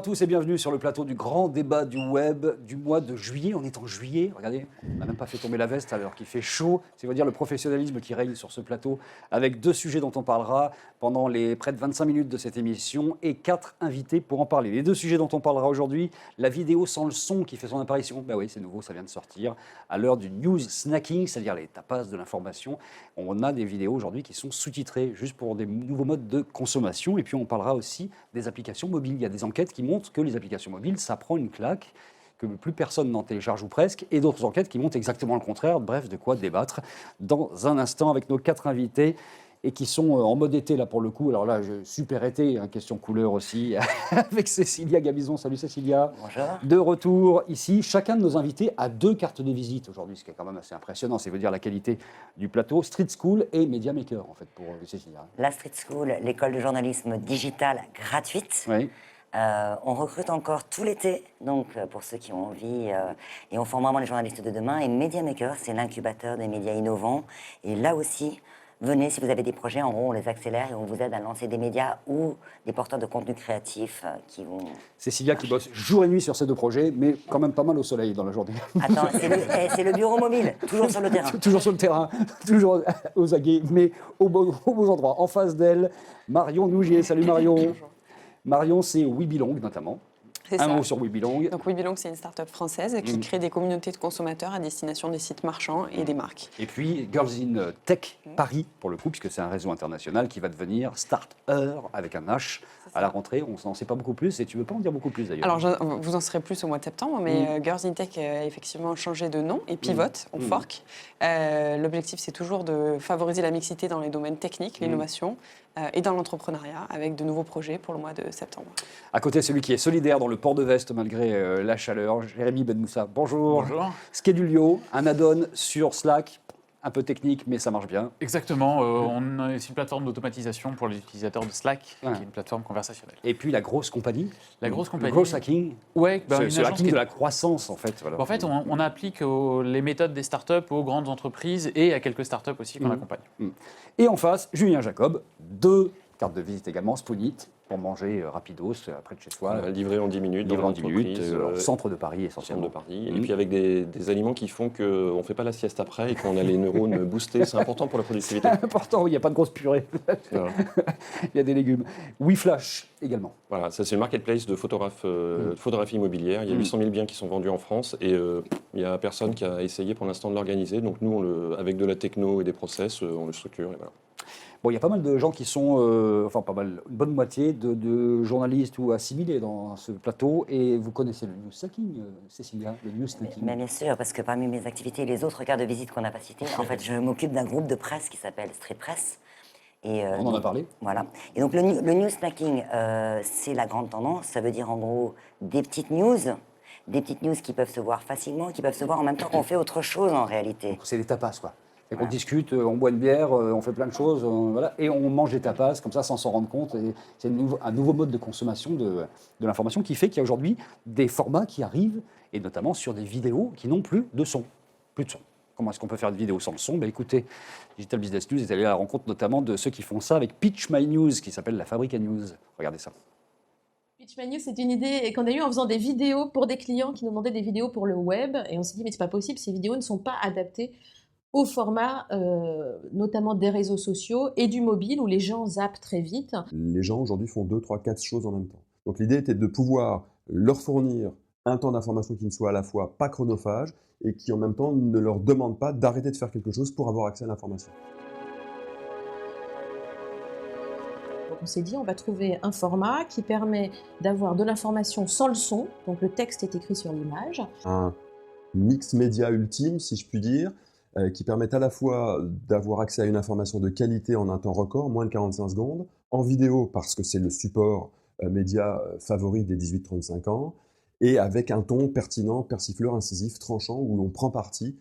à tous et bienvenue sur le plateau du grand débat du web du mois de juillet. On est en juillet, regardez, on n'a même pas fait tomber la veste alors qu'il fait chaud. C'est dire le professionnalisme qui règne sur ce plateau avec 2 sujets dont on parlera pendant les près de 25 minutes de cette émission et 4 invités pour en parler. Les 2 sujets dont on parlera aujourd'hui, la vidéo sans le son qui fait son apparition. Ben oui, c'est nouveau, ça vient de sortir. À l'heure du news snacking, c'est-à-dire les tapas de l'information, on a des vidéos aujourd'hui qui sont sous-titrées juste pour des nouveaux modes de consommation. Et puis on parlera aussi des applications mobiles. Il y a des enquêtes qui montrent que les applications mobiles, ça prend une claque, que plus personne n'en télécharge ou presque, et d'autres enquêtes qui montrent exactement le contraire. Bref, de quoi débattre dans un instant avec nos 4 invités et qui sont en mode été là pour le coup. Alors là, super été, hein, question couleur aussi, avec Cécilia Gabizon. Salut Cécilia. Bonjour. De retour ici. Chacun de nos invités a 2 cartes de visite aujourd'hui, ce qui est quand même assez impressionnant. C'est veut dire la qualité du plateau. Street School et Media Maker, en fait, pour Cécilia. La Street School, l'école de journalisme digital gratuite. Oui. On recrute encore tout l'été, donc pour ceux qui ont envie, et on forme vraiment les journalistes de demain. Et Media Maker, c'est l'incubateur des médias innovants. Et là aussi, venez si vous avez des projets, en gros, on les accélère et on vous aide à lancer des médias ou des porteurs de contenu créatif qui vont... Cécilia qui bosse jour et nuit sur ces 2 projets, mais quand même pas mal au soleil dans la journée. Attends, c'est le bureau mobile, toujours sur le terrain. Toujours sur le terrain, toujours aux aguets, mais au beaux endroits. En face d'elle, Marion Nougier. Salut Marion. Bonjour. Marion, c'est WeBelong notamment. C'est Un ça. mot sur WeBelong. Donc WeBelong, c'est une start-up française qui crée des communautés de consommateurs à destination des sites marchands et des marques. Et puis Girls in Tech Paris, pour le coup, puisque c'est un réseau international qui va devenir Starter avec un H à la rentrée. On n'en sait pas beaucoup plus et tu ne veux pas en dire beaucoup plus d'ailleurs. Alors, vous en saurez plus au mois de septembre, mais Girls in Tech a effectivement changé de nom et pivote, on fork. L'objectif, c'est toujours de favoriser la mixité dans les domaines techniques, l'innovation et dans l'entrepreneuriat avec de nouveaux projets pour le mois de septembre. À côté, celui qui est solidaire dans le port de veste malgré la chaleur, Jérémy Benmoussa. Bonjour. Bonjour. Schedulio, un add-on sur Slack. Un peu technique, mais ça marche bien. Exactement, on est une plateforme d'automatisation pour les utilisateurs de Slack, qui est une plateforme conversationnelle. Et puis la grosse compagnie. La grosse compagnie. Le gros hacking. Ouais, C'est une le agence hacking qui de est- la croissance, en fait. Voilà. En fait, on applique les méthodes des startups aux grandes entreprises et à quelques startups aussi qu'on accompagne. Et en face, Julien Jacob, 2 cartes de visite également, Spoonit, pour manger rapidos, près de chez soi. Livré en 10 minutes Livré dans en 10 minutes, l'entreprise, centre de Paris centre essentiellement. de Paris. Et puis avec des aliments qui font qu'on ne fait pas la sieste après et qu'on a les neurones boostés. C'est important pour la productivité. Important, il n'y a pas de grosse purée. Voilà. Il y a des légumes. WeFlash également. Voilà, ça c'est une marketplace de photographie immobilière. Il y a 800 000 biens qui sont vendus en France et il n'y a personne qui a essayé pour l'instant de l'organiser. Donc nous, avec de la techno et des process, on le structure et voilà. Bon, il y a pas mal de gens qui sont, enfin pas mal, une bonne moitié de journalistes ou assimilés dans ce plateau. Et vous connaissez le news snacking, Cécilia, le news snacking. Mais bien sûr, parce que parmi mes activités et les autres cartes de visite qu'on n'a pas citées, en fait, je m'occupe d'un groupe de presse qui s'appelle Street Press. Et, On en a parlé. Voilà. Et donc le news snacking, c'est la grande tendance. Ça veut dire en gros des petites news qui peuvent se voir facilement, qui peuvent se voir en même temps qu'on fait autre chose en réalité. C'est des tapas, quoi. Et qu'on discute, on boit une bière, on fait plein de choses, voilà, et on mange des tapas comme ça sans s'en rendre compte. Et c'est un nouveau mode de consommation de l'information qui fait qu'il y a aujourd'hui des formats qui arrivent, et notamment sur des vidéos qui n'ont plus de son. Plus de son. Comment est-ce qu'on peut faire des vidéos sans le son? Écoutez, Digital Business News est allé à la rencontre notamment de ceux qui font ça avec Pitch My News, qui s'appelle la Fabrique à News. Regardez ça. Pitch My News, c'est une idée qu'on a eue en faisant des vidéos pour des clients qui nous demandaient des vidéos pour le web. Et on s'est dit, mais c'est pas possible, ces vidéos ne sont pas adaptées au format, notamment des réseaux sociaux et du mobile, où les gens zappent très vite. Les gens aujourd'hui font 2, 3, 4 choses en même temps. Donc l'idée était de pouvoir leur fournir un temps d'information qui ne soit à la fois pas chronophage et qui en même temps ne leur demande pas d'arrêter de faire quelque chose pour avoir accès à l'information. Donc on s'est dit, on va trouver un format qui permet d'avoir de l'information sans le son, donc le texte est écrit sur l'image. Un mix média ultime, si je puis dire, qui permet à la fois d'avoir accès à une information de qualité en un temps record, moins de 45 secondes, en vidéo parce que c'est le support média favori des 18-35 ans, et avec un ton pertinent, persifleur, incisif, tranchant, où l'on prend parti.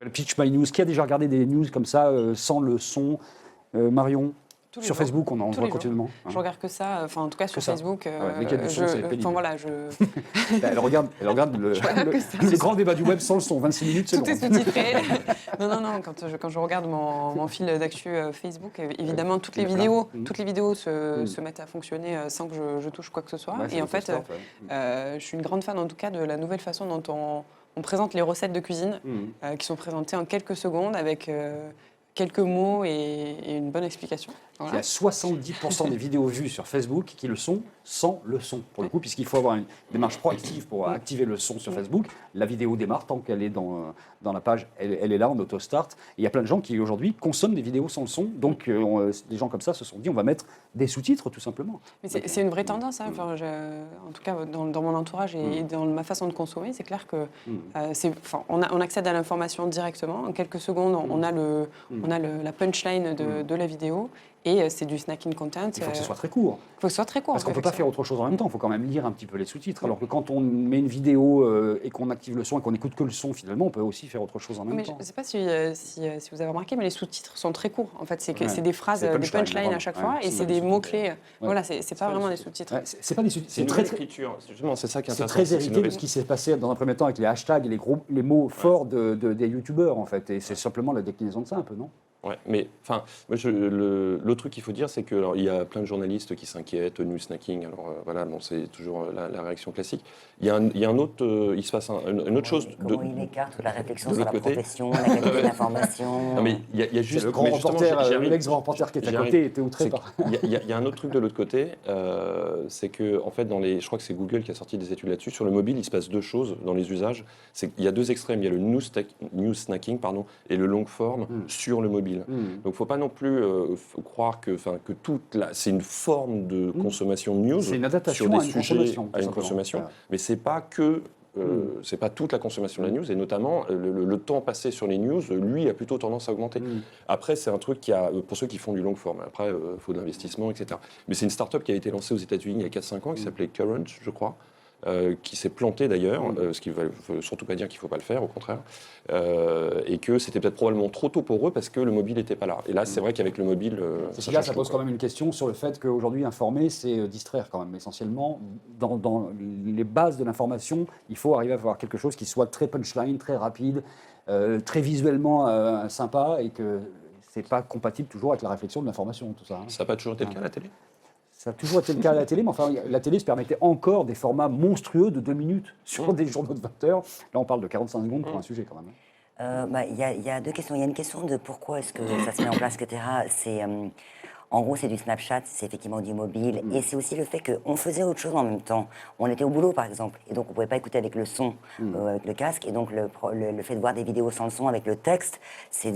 Le Pitch My News, qui a déjà regardé des news comme ça, sans le son? Marion? Tous les Sur jours. Facebook, on en Tous voit les jours. continuellement. Je regarde que ça, enfin en tout cas sur ça. Facebook. Dès qu'il y a du son, c'est pénible. Enfin voilà, Elle regarde le grand débat du web sans le son, 26 minutes, c'est tout long. est sous-titré. non, quand je regarde mon fil d'actu Facebook, évidemment toutes les vidéos se mettent à fonctionner sans que je touche quoi que ce soit. Ouais, c'est Et en le fait, start, je suis une grande fan en tout cas de la nouvelle façon dont on présente les recettes de cuisine, qui sont présentées en quelques secondes avec quelques mots et une bonne explication. Voilà. Il y a 70% des vidéos vues sur Facebook qui le sont sans le son, pour le coup, puisqu'il faut avoir une démarche proactive pour activer le son sur Facebook. La vidéo démarre tant qu'elle est dans la page, elle est là en auto-start. Et il y a plein de gens qui, aujourd'hui, consomment des vidéos sans le son. Donc, des gens comme ça se sont dit, on va mettre des sous-titres, tout simplement. Mais c'est une vraie tendance, hein. Enfin, en tout cas dans mon entourage et dans ma façon de consommer, c'est clair que on accède à l'information directement. En quelques secondes, on a la punchline de la vidéo. Et c'est du snacking content. Il faut que ce soit très court. Il faut que ce soit très court. Parce qu'on ne peut pas faire autre chose en même temps, il faut quand même lire un petit peu les sous-titres. Alors que quand on met une vidéo et qu'on active le son et qu'on n'écoute que le son, finalement, on peut aussi faire autre chose en même temps. Je ne sais pas si vous avez remarqué, mais les sous-titres sont très courts. En fait, c'est des phrases, des punchlines à chaque fois, et c'est des mots-clés. Voilà, c'est pas vraiment des sous-titres. C'est pas des sous-titres. C'est très écriture. Justement, c'est ça qui est C'est intéressant. très hérité de ce qui s'est passé dans un premier temps avec les hashtags et les mots forts des youtubeurs, en fait. Et c'est simplement la déclinaison de ça, un peu, non? Ouais, mais enfin, le truc qu'il faut dire, c'est que il y a plein de journalistes qui s'inquiètent, news snacking. Alors voilà, bon, c'est toujours la réaction classique. Il y a un autre, il se passe une autre chose. Comment il écarte la réflexion de sur la l'autre côté. profession, la qualité de l'information. Non, mais il y a juste Le grand reporter, l'ex-grand reporter qui est à côté était outré par. Il y a un autre truc de l'autre côté, c'est que en fait, je crois que c'est Google qui a sorti des études là-dessus. Sur le mobile, il se passe deux choses dans les usages. Il y a deux extrêmes. Il y a le news snacking, et le long form sur le mobile. Donc, il ne faut pas non plus croire que c'est une forme de consommation de news. C'est une adaptation sur des à une sujets, consommation. à une consommation. Mais c'est pas que. C'est pas toute la consommation de la news, et notamment le temps passé sur les news, lui, a plutôt tendance à augmenter. Après, c'est un truc pour ceux qui font du long form. Après, il faut de l'investissement, etc. Mais c'est une start-up qui a été lancée aux États-Unis il y a 4-5 ans, qui s'appelait Current, je crois. Qui s'est planté d'ailleurs, ce qui ne veut surtout pas dire qu'il ne faut pas le faire, au contraire, et que c'était peut-être probablement trop tôt pour eux parce que le mobile n'était pas là. Et là, c'est vrai qu'avec le mobile, ça pose quand même une question sur le fait qu'aujourd'hui, informer, c'est distraire quand même. Essentiellement, dans les bases de l'information, il faut arriver à avoir quelque chose qui soit très punchline, très rapide, très visuellement sympa, et que ce n'est pas compatible toujours avec la réflexion de l'information, tout ça. Hein. Ça n'a pas toujours été le cas à la télé ? Ça a toujours été le cas à la télé, mais enfin, la télé se permettait encore des formats monstrueux de 2 minutes sur des journaux de 20 heures. Là, on parle de 45 secondes pour un sujet, quand même. Il y a deux questions. Il y a une question de pourquoi est-ce que ça se met en place, etc. En gros, c'est du Snapchat, c'est effectivement du mobile. Et c'est aussi le fait qu'on faisait autre chose en même temps. On était au boulot, par exemple, et donc on ne pouvait pas écouter avec le son, avec le casque. Et donc, le fait de voir des vidéos sans le son, avec le texte, c'est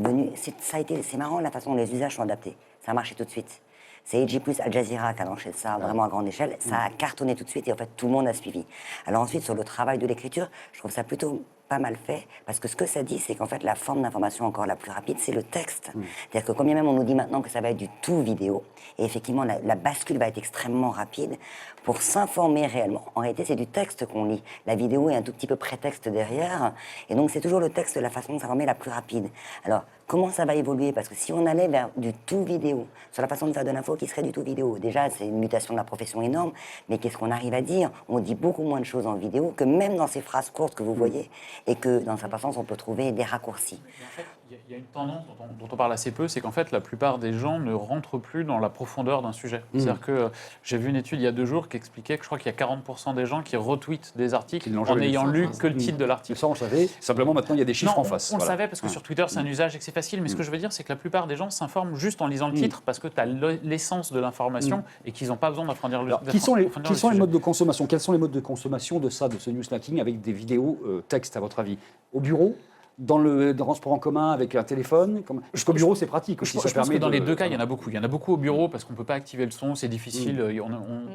marrant la façon dont les usages sont adaptés. Ça a marché tout de suite. C'est AG+, Al Jazeera qui a lancé ça vraiment à grande échelle. Ça a cartonné tout de suite et en fait, tout le monde a suivi. Alors ensuite, sur le travail de l'écriture, je trouve ça plutôt pas mal fait parce que ce que ça dit, c'est qu'en fait, la forme d'information encore la plus rapide, c'est le texte. C'est-à-dire que quand bien même on nous dit maintenant que ça va être du tout vidéo, et effectivement, la bascule va être extrêmement rapide pour s'informer réellement. En réalité, c'est du texte qu'on lit. La vidéo est un tout petit peu prétexte derrière. Et donc, c'est toujours le texte, la façon de s'informer la plus rapide. Alors, comment ça va évoluer? Parce que si on allait vers du tout vidéo, sur la façon de faire de l'info qui serait du tout vidéo, déjà, c'est une mutation de la profession énorme, mais qu'est-ce qu'on arrive à dire? On dit beaucoup moins de choses en vidéo que même dans ces phrases courtes que vous voyez, et que dans sa passance, on peut trouver des raccourcis. En fait, il y a une tendance dont on parle assez peu, c'est qu'en fait, la plupart des gens ne rentrent plus dans la profondeur d'un sujet. C'est-à-dire que j'ai vu une étude il y a 2 jours qui expliquait que je crois qu'il y a 40% des gens qui retweetent des articles en n'ayant lu que le titre de l'article. Ça, on le savait. Simplement, maintenant, il y a des chiffres en face. On le savait parce que sur Twitter, c'est un usage et que c'est facile. Mais ce que je veux dire, c'est que la plupart des gens s'informent juste en lisant le titre parce que tu as l'essence de l'information et qu'ils n'ont pas besoin d'approfondir le Qui sont les modes de consommation? Quels sont les modes de consommation de ce news snacking avec des vidéos texte, à votre avis? Au bureau? Dans le transport en commun avec un téléphone? Jusqu'au bureau, c'est pratique aussi. Je pense que dans les deux cas, il y en a beaucoup. Il y en a beaucoup au bureau parce qu'on ne peut pas activer le son, c'est difficile.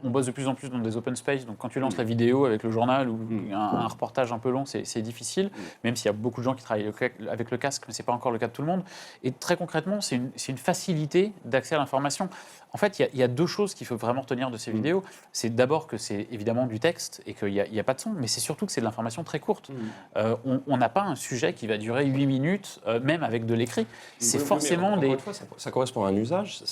On bosse de plus en plus dans des open space. Donc quand tu lances la vidéo avec le journal ou un reportage un peu long, c'est difficile. Même s'il y a beaucoup de gens qui travaillent avec le casque, mais ce n'est pas encore le cas de tout le monde. Et très concrètement, c'est une facilité d'accès à l'information. En fait, il y a 2 choses qu'il faut vraiment retenir de ces vidéos. C'est d'abord que c'est évidemment du texte et qu'il n'y a pas de son, mais c'est surtout que c'est de l'information très courte. On n'a pas un sujet qui qui va durer 8 minutes, même avec de l'écrit. C'est Oui, forcément mais encore des... une fois, ça correspond à un usage.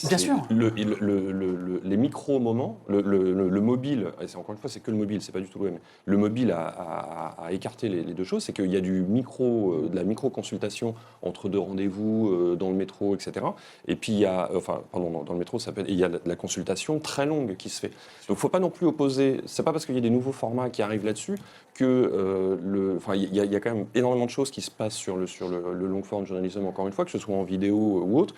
Bien sûr. Les micro-moments, le mobile, et encore une fois, c'est que le mobile, c'est pas du tout le web. Le mobile a écarté les deux choses. C'est qu'il y a de la micro-consultation entre deux rendez-vous dans le métro, etc. Et puis il y a, dans le métro, il y a la consultation très longue qui se fait. Donc il ne faut pas non plus opposer. C'est pas parce qu'il y a des nouveaux formats qui arrivent là-dessus que il y a quand même énormément de choses qui se passent sur le long form journalisme, encore une fois, que ce soit en vidéo ou autre,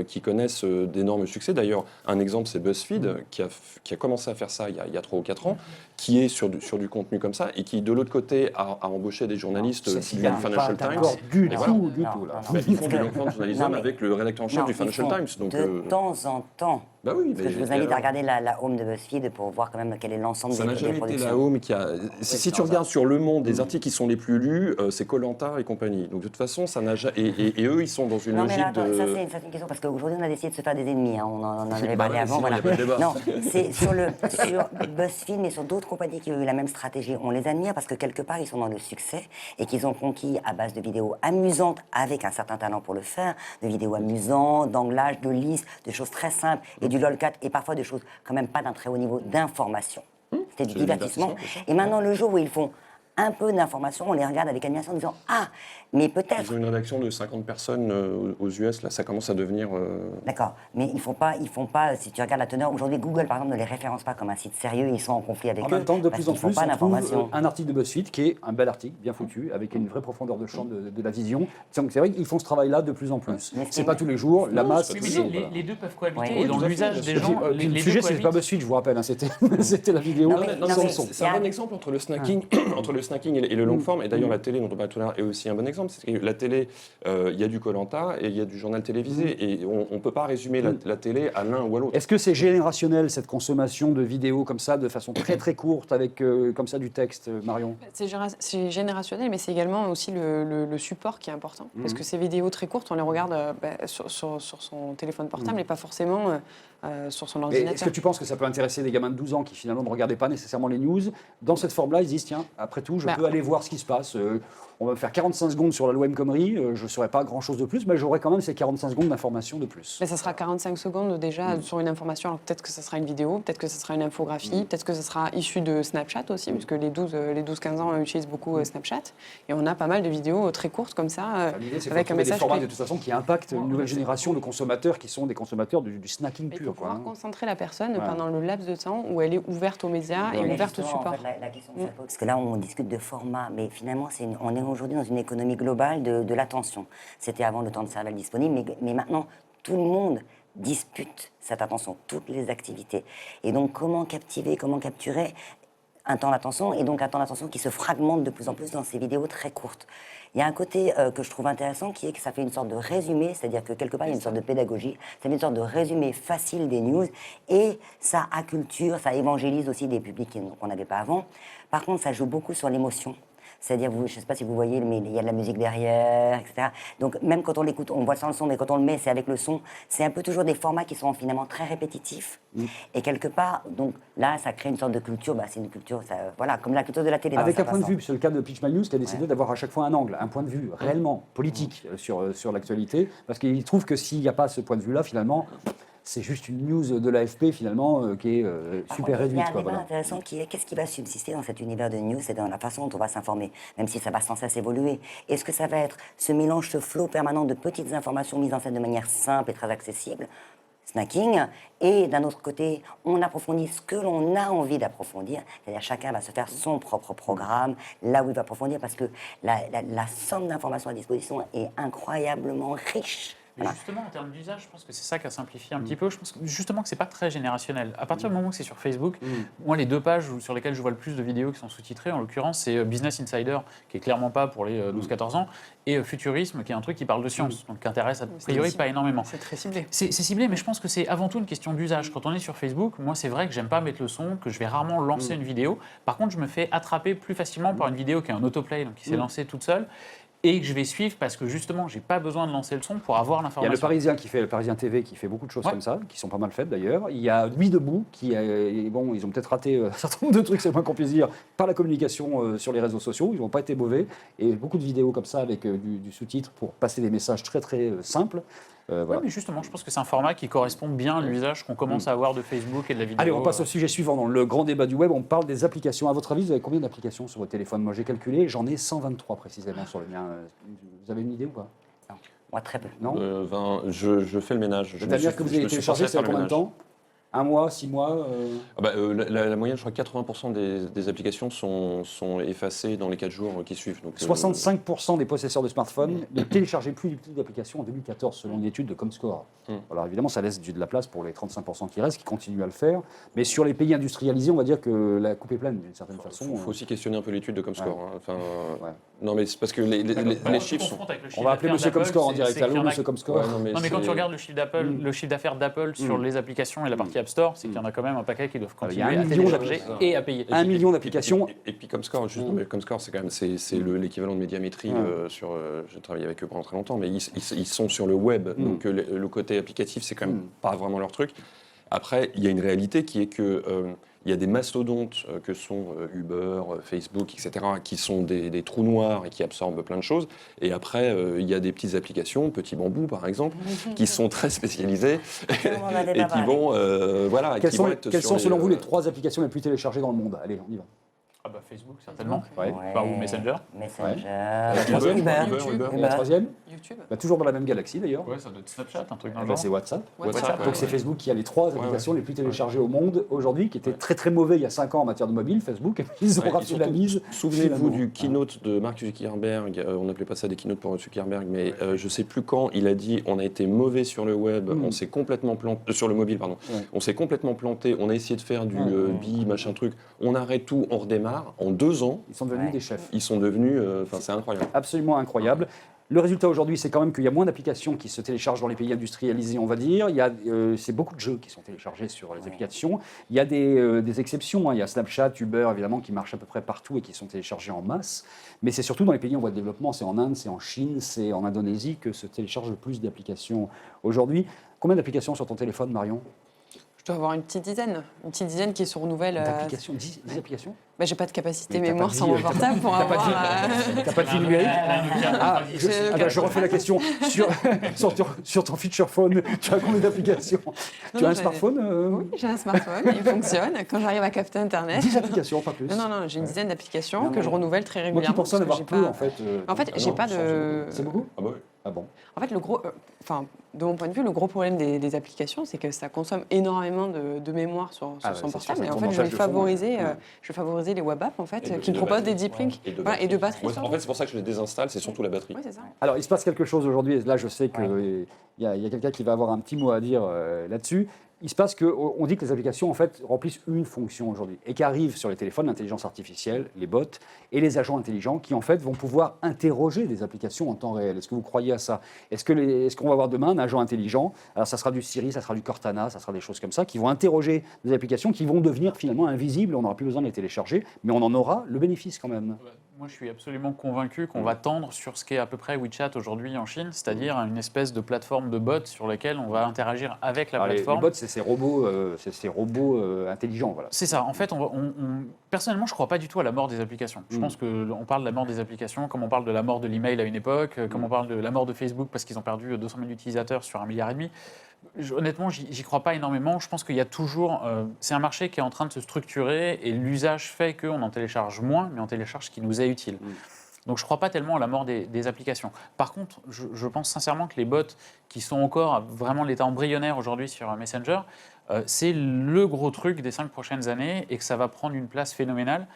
qui connaissent d'énormes succès. D'ailleurs, un exemple, c'est BuzzFeed, qui a commencé à faire ça il y a 3 ou 4 ans, qui est sur du contenu comme ça, et qui, de l'autre côté, a embauché des journalistes du Financial Times. Du Et voilà. tout, là. Ils font du long form journalisme Non, mais- avec le rédacteur en chef du ils Financial font Times. Donc, de temps en temps. bah oui, Parce que je vous invite à regarder la home de BuzzFeed pour voir quand même quel est l'ensemble ça des n'a jamais été productions. la home qui a. Si tu regardes sur Le Monde, les articles qui sont les plus lus, c'est Koh-Lanta et compagnie. Donc de toute façon, ça n'a jamais. Et eux, ils sont dans une Non, mais logique là, attends, de. ça c'est une question, parce qu'aujourd'hui, on a décidé de se faire des ennemis. Hein. On en avait Bah parlé ouais, avant. sinon, Voilà. y a pas de débat. Non, c'est sur BuzzFeed, mais sur d'autres compagnies qui ont eu la même stratégie. On les admire parce que quelque part, ils sont dans le succès et qu'ils ont conquis à base de vidéos amusantes, avec un certain talent pour le faire, de vidéos amusantes, d'anglage, de listes, de choses très simples, et du LOLcat, et parfois de choses quand même pas d'un très haut niveau d'information. C'était du C'est du divertissement. divertissement, Et maintenant, le jour où ils font un peu d'information, on les regarde avec admiration en disant « Ah, mais peut-être Ils ont une rédaction de 50 personnes aux US, là, ça commence à devenir. D'accord, mais ils font pas, si tu regardes la teneur, aujourd'hui Google par exemple ne les référence pas comme un site sérieux, ils sont en conflit avec En eux. même temps, de parce plus en qu'ils font plus, pas on trouve d'information. un article de BuzzFeed qui est un bel article, bien foutu, avec une vraie profondeur de champ de la vision. Donc c'est vrai qu'ils font ce travail-là de plus en plus. Mais C'est pas tous les jours, la masse. Oui, mais c'est- les deux peuvent cohabiter Ouais. et dans Oui, tout à fait, l'usage bien des sûr. gens, Le les sujet, deux c'est pas cohabitent. BuzzFeed, je vous rappelle, hein, c'était la vidéo Non, mais- sans le son. C'est un bon exemple entre le snacking, et le long form. Et d'ailleurs, la télé dont on parle tout à l'heure est aussi un bon exemple. C'est que la télé, il y a du Koh-Lanta et il y a du journal télévisé. Et on ne peut pas résumer la télé à l'un ou à l'autre. Est-ce que c'est générationnel, cette consommation de vidéos comme ça, de façon très très courte, avec comme ça du texte, Marion? C'est générationnel, mais c'est également aussi le support qui est important. Parce que ces vidéos très courtes, on les regarde sur son téléphone portable et pas forcément sur son Mais ordinateur. est-ce que tu penses que ça peut intéresser des gamins de 12 ans qui finalement ne regardaient pas nécessairement les news? Dans cette forme-là, ils se disent, tiens, après tout, je peux aller voir ce qui se passe. On va me faire 45 secondes sur la loi Khomri, je ne saurais pas grand-chose de plus, mais j'aurai quand même ces 45 secondes d'information de plus. Mais ça sera 45 secondes déjà sur une information. Alors peut-être que ça sera une vidéo, peut-être que ça sera une infographie, peut-être que ça sera issu de Snapchat aussi, puisque les 12-15 ans utilisent beaucoup Snapchat. Et on a pas mal de vidéos très courtes comme ça, L'idée, c'est de avec un trouver des message. formats de toute façon qui impactent une nouvelle génération de consommateurs qui sont des consommateurs du snacking Il faut pur. Quoi, pouvoir hein. concentrer la personne pendant le laps de temps où elle est ouverte aux médias et Mais ouverte au justement, support. en fait, la question que ça pose, parce que là, on discute de format, mais finalement, on est aujourd'hui dans une économie globale de l'attention. C'était avant le temps de cervelle disponible, mais maintenant, tout le monde dispute cette attention, toutes les activités. Et donc, comment captiver, comment capturer un temps d'attention, et donc un temps d'attention qui se fragmente de plus en plus dans ces vidéos très courtes. Il y a un côté que je trouve intéressant qui est que ça fait une sorte de résumé, c'est-à-dire que quelque part il y a une sorte de pédagogie, ça fait une sorte de résumé facile des news et ça acculture, ça évangélise aussi des publics qu'on n'avait pas avant. Par contre, ça joue beaucoup sur l'émotion. C'est-à-dire, je ne sais pas si vous voyez, mais il y a de la musique derrière, etc. Donc même quand on l'écoute, on voit sans le son, mais quand on le met, c'est avec le son. C'est un peu toujours des formats qui sont finalement très répétitifs. Et quelque part, donc là, ça crée une sorte de culture. C'est une culture, voilà, comme la culture de la télé. Avec un point de vue, c'est le cas de Pitch My News qui a décidé d'avoir à chaque fois un angle, un point de vue réellement politique sur l'actualité, parce qu'il trouve que s'il n'y a pas ce point de vue-là, finalement, c'est juste une news de l'AFP finalement qui est super réduite. Il y a un quoi, débat voilà. intéressant qui est qu'est-ce qui va subsister dans cet univers de news et dans la façon dont on va s'informer, même si ça va sans cesse évoluer. Est-ce que ça va être ce mélange, ce flot permanent de petites informations mises en scène de manière simple et très accessible, snacking, et d'un autre côté, on approfondit ce que l'on a envie d'approfondir, c'est-à-dire chacun va se faire son propre programme, là où il va approfondir, parce que la somme d'informations à disposition est incroyablement riche. Mais justement, en termes d'usage, je pense que c'est ça qui a simplifié un petit peu. Je pense justement que c'est pas très générationnel. À partir du moment où c'est sur Facebook, moi, les deux pages sur lesquelles je vois le plus de vidéos qui sont sous-titrées, en l'occurrence, c'est Business Insider, qui est clairement pas pour les 12-14 ans, et Futurisme, qui est un truc qui parle de science, donc qui intéresse a priori pas énormément. C'est très ciblé. C'est ciblé, mais je pense que c'est avant tout une question d'usage. Quand on est sur Facebook, moi, c'est vrai que j'aime pas mettre le son, que je vais rarement lancer une vidéo. Par contre, je me fais attraper plus facilement par une vidéo qui est en autoplay, donc qui s'est lancée toute seule. et que je vais suivre parce que justement, j'ai pas besoin de lancer le son pour avoir Il y a l'information. le Parisien qui fait le Parisien TV qui fait beaucoup de choses Ouais. comme ça, qui sont pas mal faites d'ailleurs. Il y a Nuit debout qui, bon, ils ont peut-être raté un certain nombre de trucs, c'est le moins qu'on puisse dire, par la communication sur les réseaux sociaux. Ils n'ont pas été mauvais et beaucoup de vidéos comme ça avec du sous-titre pour passer des messages très très simples. Ouais, Voilà. mais justement, je pense que c'est un format qui correspond bien à l'usage qu'on commence à avoir de Facebook et de la vidéo. Allez, on passe au sujet suivant. Dans le grand débat du web, on parle des applications. À votre avis, vous avez combien d'applications sur votre téléphone? Moi, j'ai calculé, j'en ai 123 précisément sur le mien. Vous avez une idée ou pas? Moi, très peu. Non. 20, je fais le ménage. La dernière que vous avez téléchargée, c'est combien de temps? Un mois, 6 mois La moyenne, je crois que 80% des applications sont effacées dans les 4 jours qui suivent. Donc, 65% des possesseurs de smartphones ne téléchargeaient plus du tout d'applications en 2014, selon une étude de Comscore. Alors évidemment, ça laisse de la place pour les 35% qui restent, qui continuent à le faire. Mais sur les pays industrialisés, on va dire que la coupe est pleine, d'une certaine façon. Il faut aussi questionner un peu l'étude de Comscore. Ouais. Hein. Enfin, Ouais. Non, mais c'est parce que les chiffres sont... On va appeler Monsieur Comscore en direct. Allô, Monsieur Comscore. Ouais, Non, mais quand tu regardes le chiffre d'Apple, le chiffre d'affaires d'Apple sur les applications et la partie App Store, c'est qu'il y en a quand même un paquet qui doivent Il y a continuer 1 à million télécharger et à payer. 1 million d'applications. Et puis Comscore, juste, mais Comscore, c'est quand même l'équivalent de Médiamétrie. J'ai travaillé avec eux pendant très longtemps, mais ils sont sur le web, donc le côté applicatif, c'est quand même pas vraiment leur truc. Après, il y a une réalité qui est que il y a des mastodontes que sont Uber, Facebook, etc., qui sont des trous noirs et qui absorbent plein de choses. Et après, il y a des petites applications, Petit Bambou par exemple, qui sont très spécialisées On en avait et pas qui parlé. vont, voilà, Quelles qui sont, vont être quelles sur sont selon vous les 3 applications les plus téléchargées dans le monde? Allez, on y va. Ah bah Facebook, certainement. Ouais. Enfin, ou Messenger. Messenger. La troisième, Uber. YouTube. Et la troisième? YouTube. Toujours dans la même galaxie d'ailleurs. Ouais, ça doit être Snapchat, un truc dans le Bah, genre. c'est WhatsApp. WhatsApp, Donc ouais, c'est ouais. Facebook qui a les 3 applications les plus téléchargées au monde aujourd'hui, qui étaient très très mauvais il y a 5 ans en matière de mobile, Facebook. Ils ont Ouais, et raté surtout, la mise. Souvenez-vous finalement. du keynote de Mark Zuckerberg, on n'appelait pas ça des keynotes pour Zuckerberg, mais je ne sais plus quand, il a dit on a été mauvais sur le web, on s'est complètement planté, sur le mobile, pardon, on s'est complètement planté, on a essayé de faire du BI, machin truc, on arrête tout, on redémarre, en 2 ans, Ils sont devenus des chefs. ils sont devenus, enfin c'est incroyable. Absolument incroyable. Le résultat aujourd'hui, c'est quand même qu'il y a moins d'applications qui se téléchargent dans les pays industrialisés, on va dire. C'est beaucoup de jeux qui sont téléchargés sur les applications. Il y a des exceptions. Hein. Il y a Snapchat, Uber, évidemment, qui marchent à peu près partout et qui sont téléchargés en masse. Mais c'est surtout dans les pays en voie de développement. C'est en Inde, c'est en Chine, c'est en Indonésie que se téléchargent le plus d'applications aujourd'hui. Combien d'applications sur ton téléphone, Marion? Je dois avoir une petite dizaine qui se renouvelle. D'applications 10 applications? Bah, j'ai pas de capacité Mais t'as mémoire pas de sur vie, mon portable pour avoir. T'as pas de fil numérique? Je refais la question. Sur ton feature phone, tu as combien d'applications? Tu as un j'ai- smartphone Oui, j'ai un smartphone, il fonctionne. Quand j'arrive à capter Internet. 10 applications, pas plus. Non, j'ai une dizaine d'applications que je renouvelle très Moi régulièrement. qui pensais en parce avoir que j'ai peu, pas- en fait. En fait, j'ai pas de. C'est beaucoup? Ah bah oui. Ah bon? En fait, de mon point de vue, le gros problème des applications, c'est que ça consomme énormément de mémoire sur Ah ouais, son c'est portable. sûr, Et ça en tourne fait, en tâche de fond, je vais favoriser les web apps en fait, Et qui me de proposent des batterie. deep links Et de et de batterie. Ouais, surtout. en fait, c'est pour ça que je les désinstalle, c'est surtout la batterie. Oui, c'est ça. Alors, il se passe quelque chose aujourd'hui, et là, je sais qu'il y a quelqu'un qui va avoir un petit mot à dire là-dessus. Il se passe qu'on dit que les applications, en fait, remplissent une fonction aujourd'hui et qu'arrive sur les téléphones l'intelligence artificielle, les bots et les agents intelligents qui, en fait, vont pouvoir interroger des applications en temps réel. Est-ce que vous croyez à ça? Est-ce qu'on va avoir demain un agent intelligent? Alors, ça sera du Siri, ça sera du Cortana, ça sera des choses comme ça, qui vont interroger des applications qui vont devenir finalement invisibles. On n'aura plus besoin de les télécharger, mais on en aura le bénéfice quand même. Moi, je suis absolument convaincu qu'on va tendre sur ce qu'est à peu près WeChat aujourd'hui en Chine, c'est-à-dire une espèce de plateforme de bots sur laquelle on va interagir avec la Alors, les plateforme. bots, c'est ces robots intelligents. Voilà. C'est ça. En fait, personnellement, je ne crois pas du tout à la mort des applications. Je pense qu'on parle de la mort des applications comme on parle de la mort de l'email à une époque, comme on parle de la mort de Facebook parce qu'ils ont perdu 200 000 utilisateurs sur 1,5 milliard. Honnêtement, j'y crois pas énormément. Je pense qu'il y a toujours... c'est un marché qui est en train de se structurer et l'usage fait qu'on en télécharge moins, mais on télécharge ce qui nous est utile. Donc je ne crois pas tellement à la mort des applications. Par contre, je pense sincèrement que les bots qui sont encore à vraiment l'état embryonnaire aujourd'hui sur Messenger, c'est le gros truc des 5 prochaines années et que ça va prendre une place phénoménale.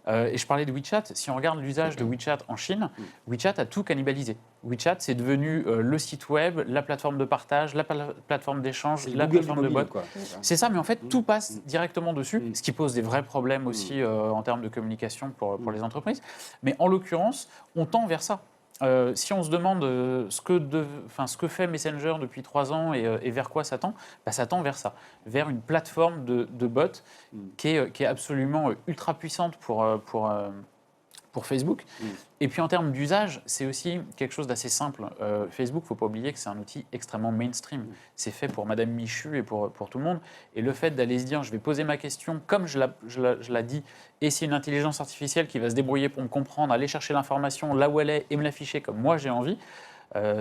Et je parlais de WeChat. Si on regarde l'usage de WeChat en Chine, WeChat a tout cannibalisé. WeChat, c'est devenu le site web, la plateforme de partage, la plateforme d'échange, C'est la Google du plateforme de mobile, bot. quoi. C'est ça, mais en fait, tout passe directement dessus, ce qui pose des vrais problèmes aussi en termes de communication pour les entreprises. Mais en l'occurrence, on tend vers ça. Si on se demande ce que fait Messenger depuis 3 ans et vers quoi ça tend, ça tend vers ça, vers une plateforme de bots qui est absolument ultra puissante pour pour Facebook. Et puis en termes d'usage, c'est aussi quelque chose d'assez simple. Facebook, il ne faut pas oublier que c'est un outil extrêmement mainstream. C'est fait pour Madame Michu et pour tout le monde. Et le fait d'aller se dire, je vais poser ma question comme je la dis, et c'est une intelligence artificielle qui va se débrouiller pour me comprendre, aller chercher l'information là où elle est et me l'afficher comme moi j'ai envie.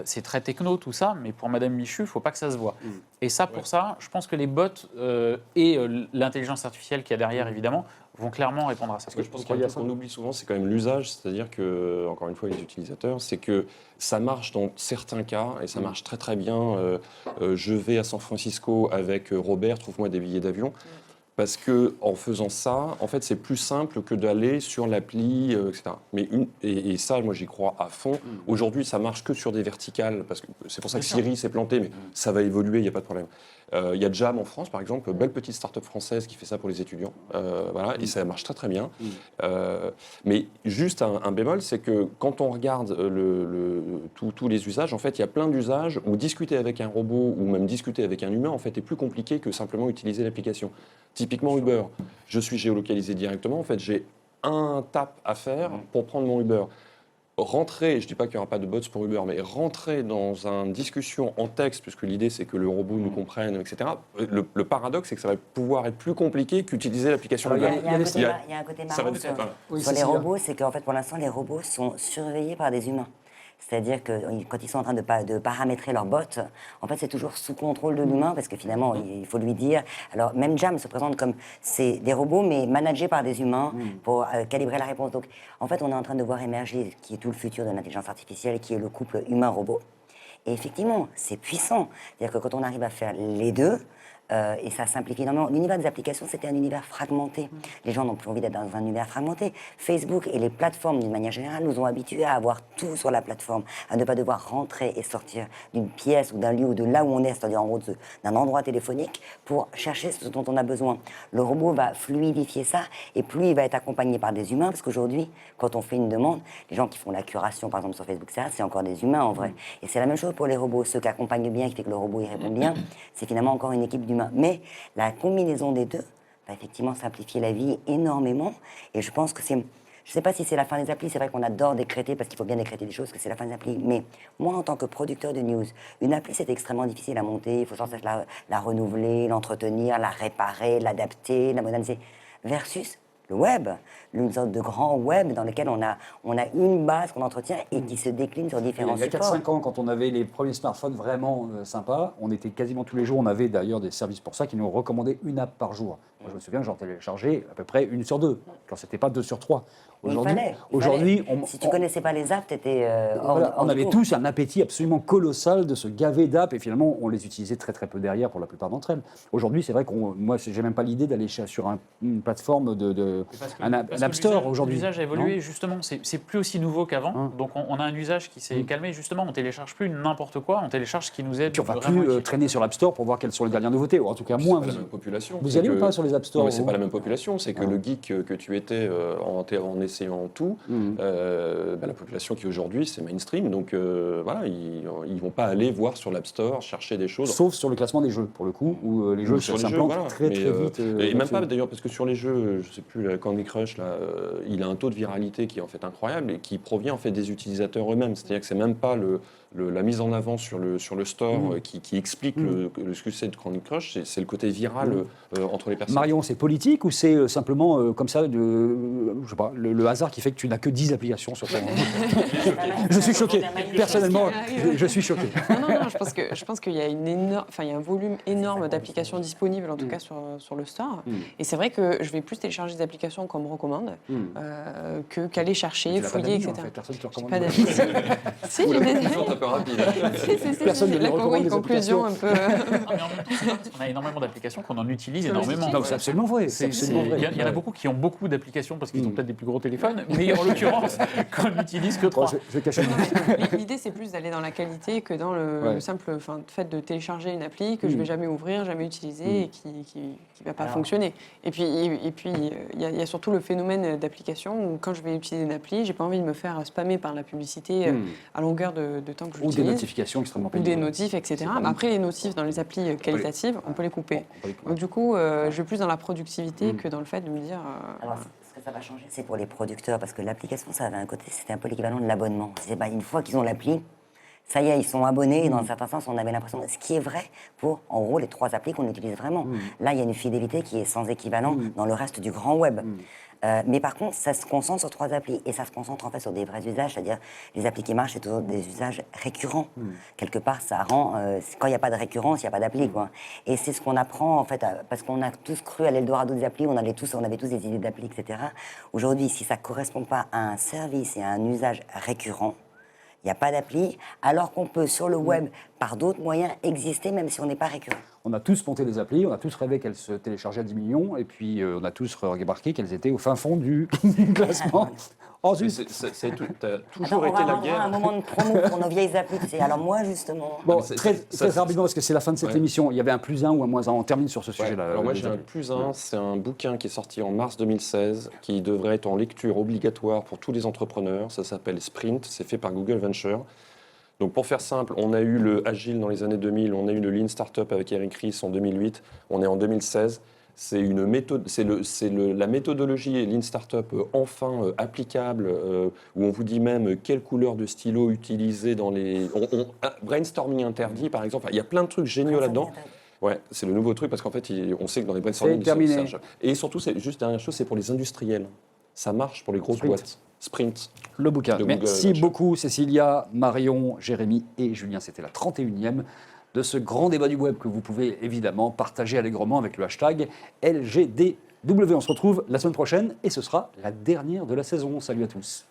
C'est très techno tout ça, mais pour Madame Michu, il ne faut pas que ça se voit. Et ça, pour ça, je pense que les bots et l'intelligence artificielle qu'il y a derrière, évidemment, vont clairement répondre à ça. Parce que je pense qu'il y a ce qu'on oublie souvent, c'est quand même l'usage, c'est-à-dire que, encore une fois, les utilisateurs, c'est que ça marche dans certains cas, et ça marche très très bien. Je vais à San Francisco avec Robert, trouve-moi des billets d'avion. Parce que en faisant ça, en fait, c'est plus simple que d'aller sur l'appli, etc. Mais et ça, moi, j'y crois à fond. Aujourd'hui, ça marche que sur des verticales, parce que c'est pour ça que Siri s'est planté, mais ça va évoluer, il n'y a pas de problème. Il y a Jam en France, par exemple, belle petite start-up française qui fait ça pour les étudiants, voilà, et ça marche très très bien. Mais juste un bémol, c'est que quand on regarde tous les usages, en fait, il y a plein d'usages où discuter avec un robot ou même discuter avec un humain, en fait, est plus compliqué que simplement utiliser l'application. Typiquement Uber, je suis géolocalisé directement, en fait, j'ai un tap à faire pour prendre mon Uber. Rentrer, je ne dis pas qu'il n'y aura pas de bots pour Uber, mais rentrer dans une discussion en texte, puisque l'idée c'est que le robot nous comprenne, etc. Le paradoxe, c'est que ça va pouvoir être plus compliqué qu'utiliser l'application Uber. Il y a un côté marrant sur les robots, c'est qu'en fait, pour l'instant, les robots sont surveillés par des humains. C'est-à-dire que quand ils sont en train de paramétrer leur bot, en fait, c'est toujours sous contrôle de l'humain parce que finalement, il faut lui dire. Alors, même Jam se présente comme c'est des robots, mais managés par des humains pour calibrer la réponse. Donc, en fait, on est en train de voir émerger qui est tout le futur de l'intelligence artificielle, qui est le couple humain-robot. Et effectivement, c'est puissant. C'est-à-dire que quand on arrive à faire les deux, et ça simplifie énormément. L'univers des applications, c'était un univers fragmenté. Les gens n'ont plus envie d'être dans un univers fragmenté. Facebook et les plateformes, d'une manière générale, nous ont habitués à avoir tout sur la plateforme, à ne pas devoir rentrer et sortir d'une pièce ou d'un lieu ou de là où on est, c'est-à-dire en gros d'un endroit téléphonique, pour chercher ce dont on a besoin. Le robot va fluidifier ça, et plus il va être accompagné par des humains, parce qu'aujourd'hui, quand on fait une demande, les gens qui font la curation, par exemple sur Facebook, c'est encore des humains en vrai. Et c'est la même chose pour les robots. Ceux qui accompagnent bien, qui fait que le robot y répond bien, c'est finalement encore une équipe d'humains. Mais la combinaison des deux va effectivement simplifier la vie énormément. Et je pense que c'est... Je ne sais pas si c'est la fin des applis. C'est vrai qu'on adore décréter parce qu'il faut bien décréter des choses, que c'est la fin des applis. Mais moi, en tant que producteur de news, une appli, c'est extrêmement difficile à monter. Il faut sans cesse la renouveler, l'entretenir, la réparer, l'adapter, la moderniser. Versus le web, une sorte de grand web dans lequel on a une base qu'on entretient et qui se décline sur différents supports. Il y a 4-5 ans, quand on avait les premiers smartphones vraiment sympas, on était quasiment tous les jours, on avait d'ailleurs des services pour ça qui nous recommandaient une app par jour. Moi, je me souviens, j'en téléchargeais à peu près une sur deux, quand c'était pas 2 sur 3. Aujourd'hui, si tu connaissais pas les apps, t'étais on avait tous un appétit absolument colossal de se gaver d'apps et finalement on les utilisait très très peu derrière pour la plupart d'entre elles. Aujourd'hui, c'est vrai que moi, j'ai même pas l'idée d'aller sur une plateforme un App Store aujourd'hui. L'usage a évolué justement, c'est plus aussi nouveau qu'avant. Donc on a un usage qui s'est calmé justement. On télécharge plus n'importe quoi, on télécharge ce qui nous aide. Puis on va plus traîner sur l'App Store pour voir quelles sont les dernières nouveautés, ou en tout cas moins. C'est pas la même population. Vous allez ou pas sur les App Store? Non, mais c'est pas la même population. C'est que le geek que tu étais en essayant tout, la population qui aujourd'hui c'est mainstream. Donc voilà, ils vont pas aller voir sur l'App Store chercher des choses. Sauf sur le classement des jeux pour le coup, où les jeux s'implantent très vite. Et même pas d'ailleurs parce que sur les jeux, je sais plus, la Candy Crush là, il a un taux de viralité qui est en fait incroyable et qui provient en fait des utilisateurs eux-mêmes. C'est-à-dire que c'est même pas la mise en avant sur le store qui explique le succès de Candy Crush, c'est le côté viral entre les personnes. Marion, c'est politique ou c'est simplement comme ça, je sais pas, le hasard qui fait que tu n'as que 10 applications sur ton... Je suis choqué. Personnellement, je suis choqué. Non, je pense qu'il y a il y a un volume énorme d'applications disponibles, en tout cas sur le store. Et c'est vrai que je vais plus télécharger des applications qu'on me recommande qu'aller chercher, fouiller, etc. En fait. Personne ne te recommande. Pas d'avis. Si, j'ai des un peu rapide. Personne ne la recommande des conclusion un peu. Mais en même temps, c'est parce qu'on a énormément d'applications qu'on en utilise énormément. Non, c'est absolument vrai. Il y en a beaucoup qui ont beaucoup d'applications parce qu'ils ont peut-être des plus gros téléphones, mais en l'occurrence, qu'on n'utilise que 3. Je vais cacher le L'idée, c'est plus d'aller dans la qualité que dans le simple fait de télécharger une appli que je vais jamais ouvrir, jamais utiliser et qui va pas fonctionner. Et puis il y a surtout le phénomène d'application où quand je vais utiliser une appli, j'ai pas envie de me faire spammer par la publicité à longueur de temps que j'utilise. Ou des notifications extrêmement pénibles. Ou des notifs, etc. Mais après, les notifs dans les applis qualitatives, on peut les couper. Donc du coup, je vais plus dans la productivité que dans le fait de me dire... Alors, ce que ça va changer, c'est pour les producteurs, parce que l'application, ça avait un côté, c'était un peu l'équivalent de l'abonnement. Une fois qu'ils ont l'appli, ça y est, ils sont abonnés, et dans un certain sens, on avait l'impression, ce qui est vrai pour, en gros, les 3 applis qu'on utilise vraiment. Là, il y a une fidélité qui est sans équivalent dans le reste du grand web. Mais par contre, ça se concentre sur 3 applis, et ça se concentre en fait sur des vrais usages, c'est-à-dire les applis qui marchent, c'est toujours des usages récurrents. Quelque part, ça rend, quand il n'y a pas de récurrence, il n'y a pas d'appli, quoi. Et c'est ce qu'on apprend, en fait, parce qu'on a tous cru à l'Eldorado des applis, on avait tous des idées d'applis, etc. Aujourd'hui, si ça ne correspond pas à un service et à un usage récurrent, il n'y a pas d'appli, alors qu'on peut, sur le web, par d'autres moyens, exister, même si on n'est pas récurrent. On a tous monté des applis, on a tous rêvé qu'elles se téléchargeaient à 10 millions, et puis on a tous remarqué qu'elles étaient au fin fond du classement. Oh, zut. C'est t'as Attends, toujours on été va la avoir guerre. un moment de promo pour nos vieilles applis. Tu sais. Alors moi, justement... Bon, c'est- très, ça, très rapidement, parce que c'est la fin de cette ouais. émission. Il y avait un +1 ou un -1. On termine sur ce Ouais. sujet-là. Alors moi les j'ai un amis. +1, c'est un bouquin qui est sorti en mars 2016, qui devrait être en lecture obligatoire pour tous les entrepreneurs. Ça s'appelle Sprint, c'est fait par Google Venture. Donc pour faire simple, on a eu le Agile dans les années 2000, on a eu le Lean Startup avec Eric Ries en 2008, on est en 2016. C'est une méthode, la méthodologie Lean Startup enfin applicable, où on vous dit même quelle couleur de stylo utiliser dans les... brainstorming interdit par exemple, Enfin, il y a plein de trucs géniaux là-dedans. Ouais, c'est le nouveau truc parce qu'en fait, on sait que dans les brainstorming... C'est terminé. Et surtout, c'est juste dernière chose, c'est pour les industriels. Ça marche pour les grosses Sprint. boîtes. Sprint. Le bouquin. de Google Merci Venture. beaucoup, Cécilia, Marion, Jérémy et Julien. C'était la 31e de ce grand débat du web que vous pouvez évidemment partager allègrement avec le hashtag LGDW. On se retrouve la semaine prochaine et ce sera la dernière de la saison. Salut à tous.